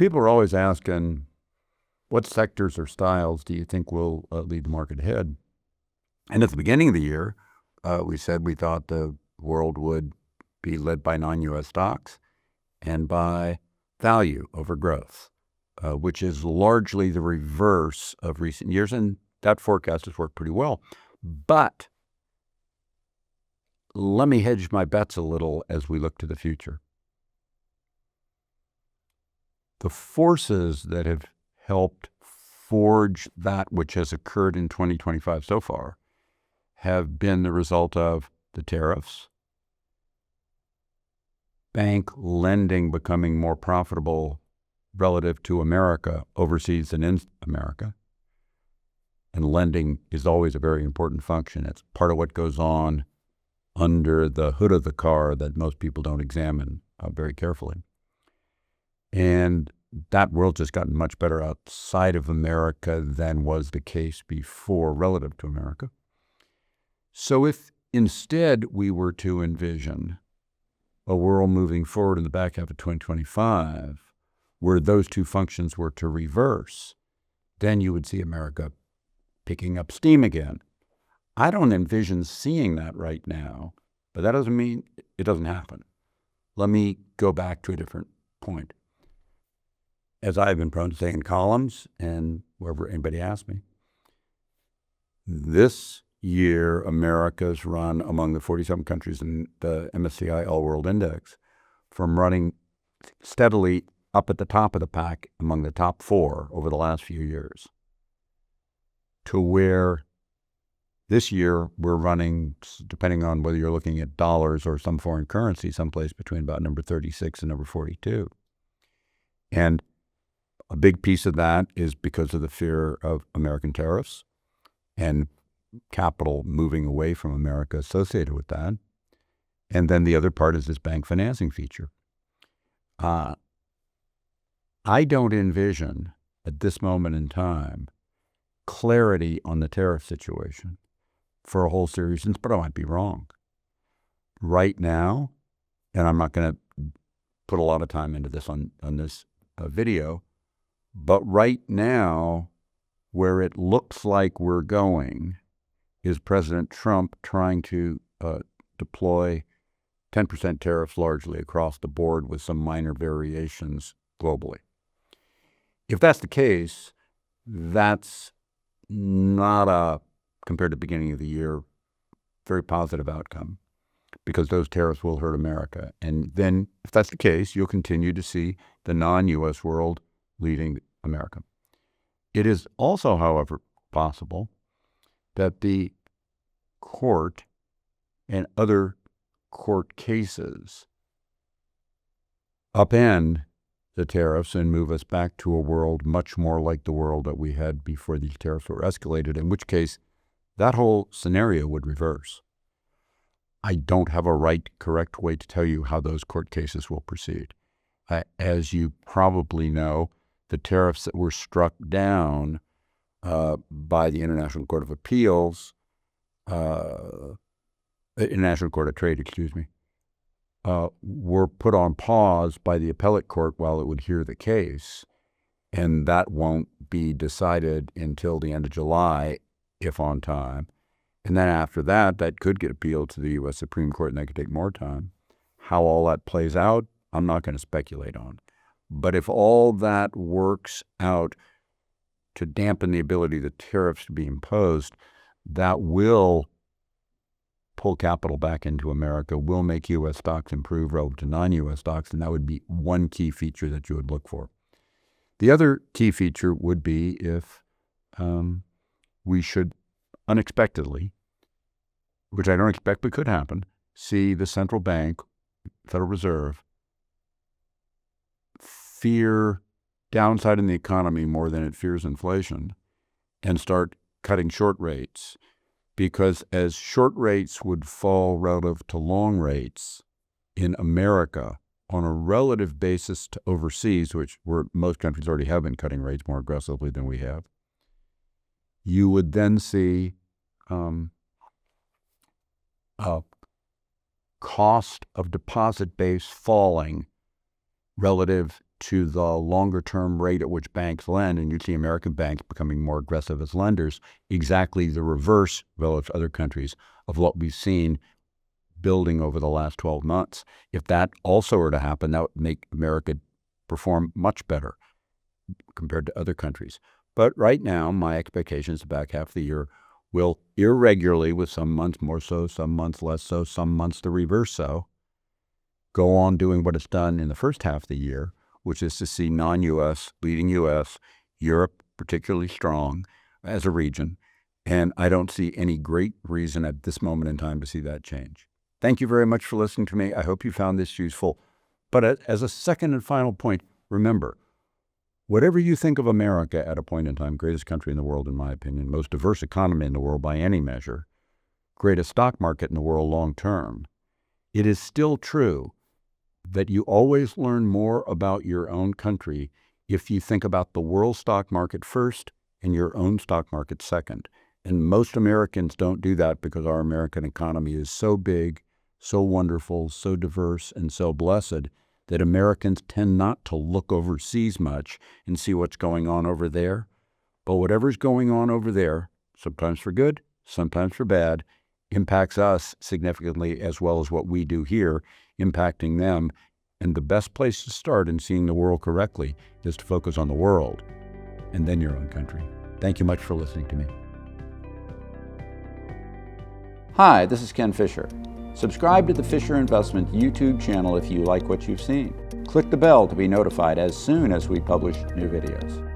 people are always asking, what sectors or styles do you think will lead the market ahead? And at the beginning of the year, we said we thought the world would be led by non-U.S. stocks and by value over growth, which is largely the reverse of recent years. And that forecast has worked pretty well. But let me hedge my bets a little as we look to the future. The forces that have helped forge that which has occurred in 2025 so far have been the result of the tariffs, bank lending becoming more profitable relative to America overseas than in America. And lending is always a very important function. It's part of what goes on under the hood of the car that most people don't examine very carefully. And that world has gotten much better outside of America than was the case before relative to America. So if instead we were to envision a world moving forward in the back half of 2025 where those two functions were to reverse, then you would see America picking up steam again. I don't envision seeing that right now, but that doesn't mean it doesn't happen. Let me go back to a different point. As I've been prone to say in columns and wherever anybody asks me, this year America's run among the 47 countries in the MSCI All World Index from running steadily up at the top of the pack among the top 4 over the last few years to where this year we're running, depending on whether you're looking at dollars or some foreign currency, someplace between about number 36 and number 42. And a big piece of that is because of the fear of American tariffs and capital moving away from America associated with that. And then the other part is this bank financing feature. I don't envision at this moment in time clarity on the tariff situation for a whole series of reasons, but I might be wrong. Right now, and I'm not going to put a lot of time into this on this video, but right now, where it looks like we're going is President Trump trying to deploy 10% tariffs largely across the board with some minor variations globally. If that's the case, that's not a, compared to the beginning of the year, very positive outcome because those tariffs will hurt America. And then if that's the case, you'll continue to see the non-U.S. world leading America. It is also, however, possible that the court and other court cases upend the tariffs and move us back to a world much more like the world that we had before these tariffs were escalated, in which case that whole scenario would reverse. I don't have a correct way to tell you how those court cases will proceed. As you probably know, the tariffs that were struck down by the International Court of Appeals, International Court of Trade, were put on pause by the appellate court while it would hear the case, and that won't be decided until the end of July, if on time. And then after that, that could get appealed to the U.S. Supreme Court, and that could take more time. How all that plays out, I'm not going to speculate on. But if all that works out to dampen the ability of the tariffs to be imposed, that will pull capital back into America, will make U.S. stocks improve relative to non-U.S. stocks, and that would be one key feature that you would look for. The other key feature would be if we should unexpectedly, which I don't expect but could happen, see the central bank, Federal Reserve, fear downside in the economy more than it fears inflation and start cutting short rates. Because as short rates would fall relative to long rates in America on a relative basis to overseas, where most countries already have been cutting rates more aggressively than we have, you would then see a cost of deposit base falling relative to the longer-term rate at which banks lend, and you see American banks becoming more aggressive as lenders, exactly the reverse relative to other countries of what we've seen building over the last 12 months. If that also were to happen, that would make America perform much better compared to other countries. But right now, my expectations the back half of the year will irregularly, with some months more so, some months less so, some months the reverse so, go on doing what it's done in the first half of the year, which is to see non-U.S. leading U.S., Europe particularly strong as a region. And I don't see any great reason at this moment in time to see that change. Thank you very much for listening to me. I hope you found this useful. But as a second and final point, remember, whatever you think of America at a point in time, greatest country in the world in my opinion, most diverse economy in the world by any measure, greatest stock market in the world long term, it is still true that you always learn more about your own country if you think about the world stock market first and your own stock market second. And most Americans don't do that because our American economy is so big, so wonderful, so diverse, and so blessed that Americans tend not to look overseas much and see what's going on over there. But whatever's going on over there, sometimes for good, sometimes for bad, impacts us significantly as well as what we do here, impacting them. And the best place to start in seeing the world correctly is to focus on the world and then your own country. Thank you much for listening to me. Hi, this is Ken Fisher. Subscribe to the Fisher Investment YouTube channel if you like what you've seen. Click the bell to be notified as soon as we publish new videos.